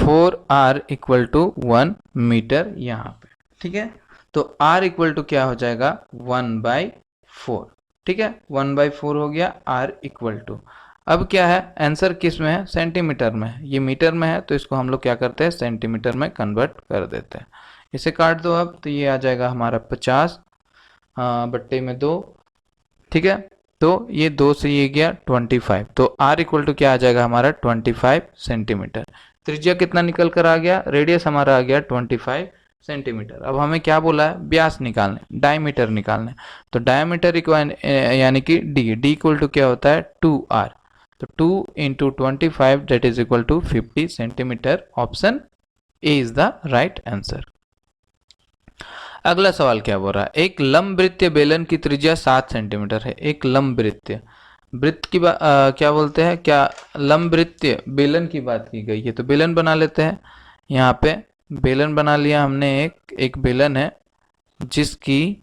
4r इक्वल टू 1 मीटर यहाँ पे, ठीक है। तो r इक्वल टू क्या हो जाएगा 1/4, ठीक है, 1/4 हो गया r इक्वल टू। अब क्या है, आंसर किस में है, सेंटीमीटर में है, ये मीटर में है तो इसको हम लोग क्या करते हैं सेंटीमीटर में कन्वर्ट कर देते हैं। इसे काट दो अब, तो ये आ जाएगा हमारा 50 बट्टे में 2, ठीक है। तो ये 2 से ये गया 25, तो r इक्वल टू क्या आ जाएगा हमारा 25 सेंटीमीटर। त्रिज्या कितना निकल कर आ गया, रेडियस हमारा आ गया 25 सेंटीमीटर। अब हमें क्या बोला है, व्यास निकालने, डायमीटर निकालने। तो डायमीटर यानी कि d इक्वल टू क्या होता है 2r, तो 2 into 25 that is equal to 50 centimetre. Option A is the right answer. अगला सवाल क्या बोल रहा है, एक लंबवृत्तीय बेलन की त्रिज्या 7 सेंटीमीटर है। एक लंबवृत्तीय, वृत्त की क्या बोलते हैं, क्या लंबवृत्तीय बेलन की बात की गई है, तो बेलन बना लेते हैं। यहाँ पे बेलन बना लिया हमने, एक बेलन है जिसकी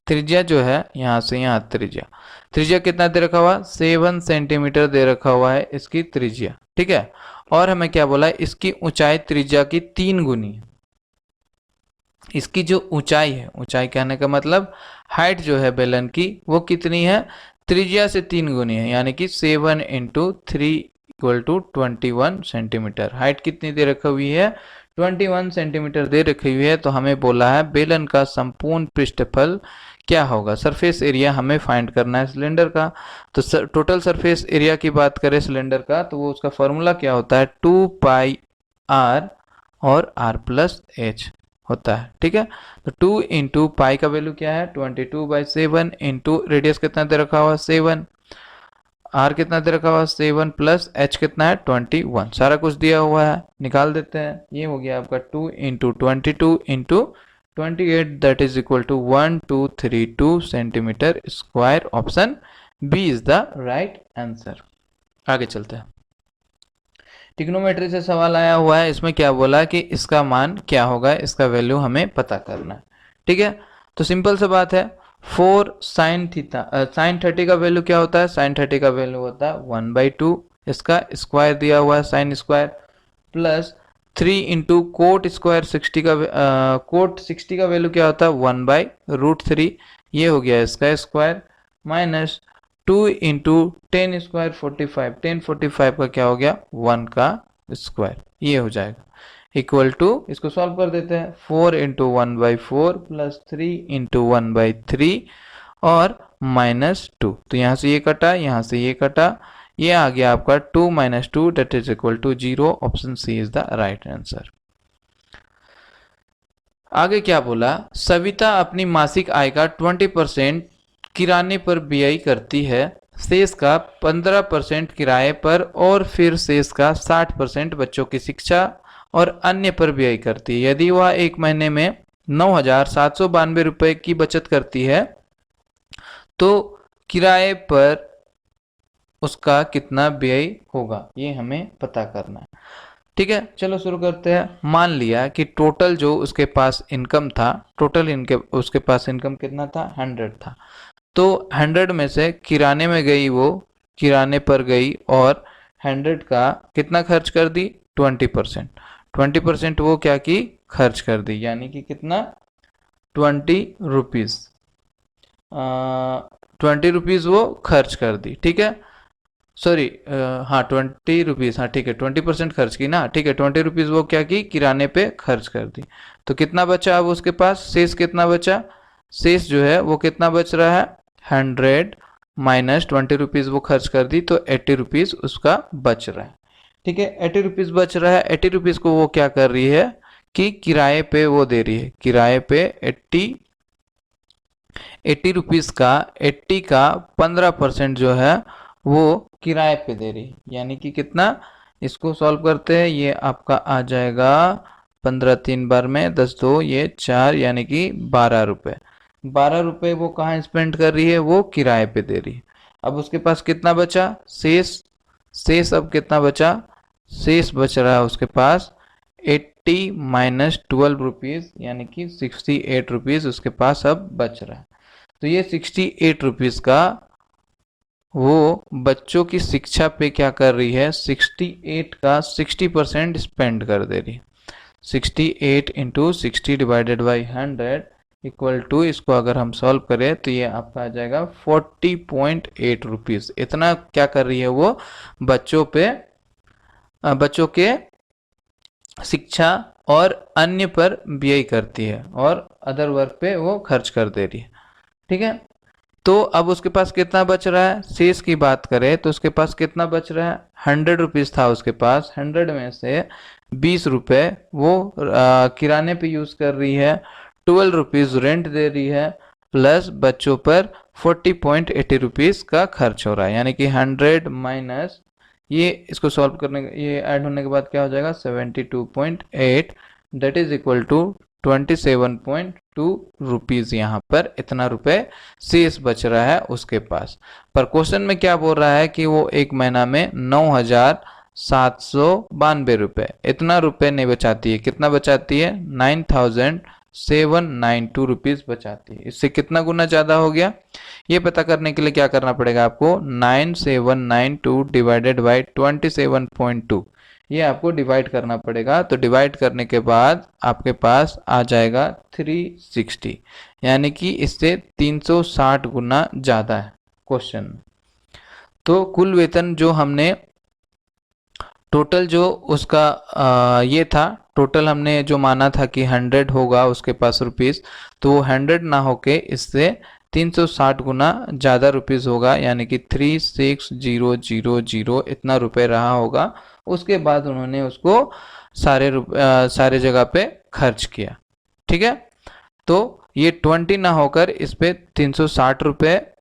त्रिज्या जो है यहाँ से यहाँ त्रिज्या कितना दे रखा हुआ 7 सेंटीमीटर दे रखा हुआ है इसकी त्रिज्या, ठीक है। और हमें क्या बोला है, इसकी ऊंचाई त्रिज्या की 3 गुनी है। इसकी जो ऊंचाई है, ऊंचाई कहने का मतलब हाइट जो है बेलन की वो कितनी है, त्रिज्या से 3 गुनी है, यानी कि 7 into 3 equal to 21 centimetre. Height कितनी दे रखी हुई है 21 सेंटीमीटर दे रखी हुई है। तो हमें बोला है बेलन का संपूर्ण पृष्ठफल क्या होगा, सरफेस एरिया हमें फाइंड करना है सिलेंडर का। तो टोटल सरफेस एरिया की बात करें सिलेंडर का, तो वो उसका फॉर्मूला क्या होता है 2πr और r+h होता है, ठीक है। तो 2 इंटू पाई का वैल्यू क्या है 22/7 इंटू रेडियस कितना दे रखा हुआ 7, आर कितना दे रखा हुआ 7 प्लस एच कितना है 21, सारा कुछ दिया हुआ है, निकाल देते हैं। ये हो गया आपका 2 into 22 into 28 that is equal to 1232 centimetre square. Option B is the right answer. आगे चलते हैं, ट्रिग्नोमेट्री से सवाल आया हुआ है, इसमें क्या बोला कि इसका मान क्या होगा, इसका वैल्यू हमें पता करना है, ठीक है। तो सिंपल सा बात है 4 साइन थीटा, साइन 30 का वैल्यू क्या होता है, साइन 30 का वैल्यू होता है 1/2, इसका स्क्वायर दिया हुआ है sine square, plus 3 into coat square 60 का कोट 60 का वैल्यू क्या होता है 1/√3, ये हो गया इसका स्क्वायर, माइनस 2 इंटू 10 स्क्वायर 45, 10 45 का क्या हो गया 1 का स्क्वायर, ये हो जाएगा इक्वल टू, इसको सॉल्व कर देते हैं 4 इंटू 1/4 प्लस 3 इंटू 1/3 और -2, तो यहाँ से ये कटा, यहाँ से ये कटा, ये आ गया आपका 2 - 2 that is equal to 0। Option C is the right answer. आगे क्या बोला, सविता अपनी मासिक आय का 20% किराने पर व्यय करती है, शेष का 15% किराए पर और फिर शेष का 60% बच्चों की शिक्षा और अन्य पर व्यय करती है। यदि वह एक महीने में 9,792 रुपए की बचत करती है तो किराए पर उसका कितना व्यय होगा, ये हमें पता करना है, ठीक है। चलो शुरू करते हैं। मान लिया कि टोटल जो उसके पास इनकम था, टोटल इनके उसके पास इनकम कितना था 100 था, तो 100 में से किराने में गई, वो किराने पर गई और 100 का कितना खर्च कर दी 20%, 20% वो क्या की खर्च कर दी, यानी कि कितना 20 रुपीज़, 20 रुपीज़ वो खर्च कर दी, ठीक है। सॉरी हाँ 20 रुपीज़, हाँ ठीक है 20% खर्च की ना, ठीक है 20 रुपीज़ वो क्या की किराने पे खर्च कर दी। तो कितना बचा अब उसके पास, शेष कितना बचा, शेष जो है वो कितना बच रहा है 100 माइनस 20 रुपीज़ वो खर्च कर दी, तो 80 रुपीज़ उसका बच रहा है, ठीक है। 80 रुपीज़ बच रहा है, 80 रुपीज़ को वो क्या कर रही है कि किराए पे वो दे रही है, किराए पे 80 रुपीज़ का 80 का 15% जो है वो किराए पे दे रही है, यानी कि कितना, इसको सॉल्व करते हैं, ये आपका आ जाएगा 15 3 बार में 10 2 ये 4, यानी कि 12 रुपये, 12 रुपये वो कहाँ स्पेंड कर रही है, वो किराए पे दे रही है। अब उसके पास कितना बचा शेष, शेष अब कितना बचा, शेष बच रहा है उसके पास 80 माइनस 12 रुपीज़, यानी कि 68 रुपीज़ उसके पास अब बच रहा है। तो ये 68 रुपीज़ का वो बच्चों की शिक्षा पे क्या कर रही है, 68 का 60% स्पेंड कर दे रही है। 68 into 60 divided by 100 equal to, इसको अगर हम सॉल्व करें तो ये आपका आ जाएगा 40.8 रुपीज़। इतना क्या कर रही है वो बच्चों पे, बच्चों के शिक्षा और अन्य पर व्यय करती है और अदर वर्क पे वो खर्च कर दे रही है। ठीक है, तो अब उसके पास कितना बच रहा है, शेष की बात करें तो उसके पास कितना बच रहा है, 100 रुपीज़ था उसके पास, 100 में से 20 रुपये वो किराने पे यूज़ कर रही है, 12 रुपीज़ रेंट दे रही है, प्लस बच्चों पर 40.80 रुपीज़ का खर्च हो रहा है। यानी कि 100 माइनस ये, इसको सॉल्व करने, ये ऐड होने के बाद क्या हो जाएगा 72.8, that is equal to 27.2 rupees. यहाँ पर इतना रुपए शेष बच रहा है उसके पास। पर क्वेश्चन में क्या बोल रहा है कि वो एक महीना में 9,792 रुपये, इतना रुपए नहीं बचाती है। कितना बचाती है, 9,792 रुपीज़ बचाती है। इससे कितना गुना ज़्यादा हो गया, ये पता करने के लिए क्या करना पड़ेगा आपको, 9792 डिवाइडेड बाई 27.2, ये आपको डिवाइड करना पड़ेगा। तो डिवाइड करने के बाद आपके पास आ जाएगा 360, यानी कि इससे 360 गुना ज़्यादा है क्वेश्चन में। तो कुल वेतन जो हमने टोटल जो उसका ये था, टोटल हमने जो माना था कि 100 होगा उसके पास रुपीज़, तो वो 100 ना होके इससे 360 गुना ज़्यादा रुपीज़ होगा, यानी कि 36,000 इतना रुपए रहा होगा। उसके बाद उन्होंने उसको सारे जगह पे खर्च किया। ठीक है, तो ये 20 ना होकर इस पे 360 रुपये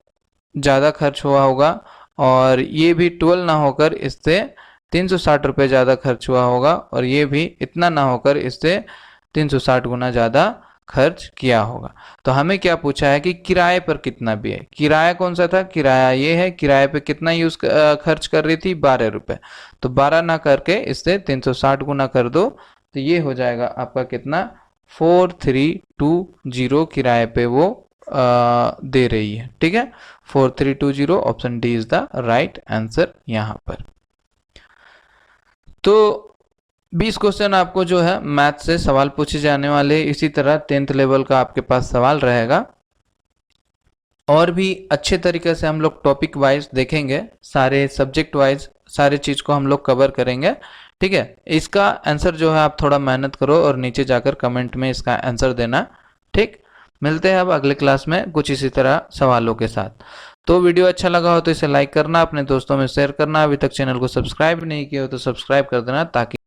ज़्यादा खर्च हुआ होगा, और ये भी 12 ना होकर इससे 360 रुपये ज़्यादा खर्च हुआ होगा, और ये भी इतना ना होकर इससे 360 गुना ज़्यादा खर्च किया होगा। तो हमें क्या पूछा है कि किराए पर कितना भी है। किराया कौन सा था, किराया ये है, किराए पे कितना खर्च कर रही थी, 12 रुपये। तो 12 ना करके इससे 360 गुना कर दो, तो ये हो जाएगा आपका कितना, 4320 किराए पे वो दे रही है। ठीक है, 4320, option D is the right answer यहाँ पर। तो 20 क्वेश्चन आपको जो है मैथ से सवाल पूछे जाने वाले। इसी तरह 10th लेवल का आपके पास सवाल रहेगा, और भी अच्छे तरीके से हम लोग टॉपिक वाइज देखेंगे, सारे सब्जेक्ट वाइज सारे चीज़ को हम लोग कवर करेंगे। ठीक है, इसका आंसर जो है आप थोड़ा मेहनत करो और नीचे जाकर कमेंट में इसका आंसर देना। ठीक, मिलते हैं अब अगले क्लास में कुछ इसी तरह सवालों के साथ। तो वीडियो अच्छा लगा हो तो इसे लाइक करना, अपने दोस्तों में शेयर करना, अभी तक चैनल को सब्सक्राइब नहीं किया हो तो सब्सक्राइब कर देना, ताकि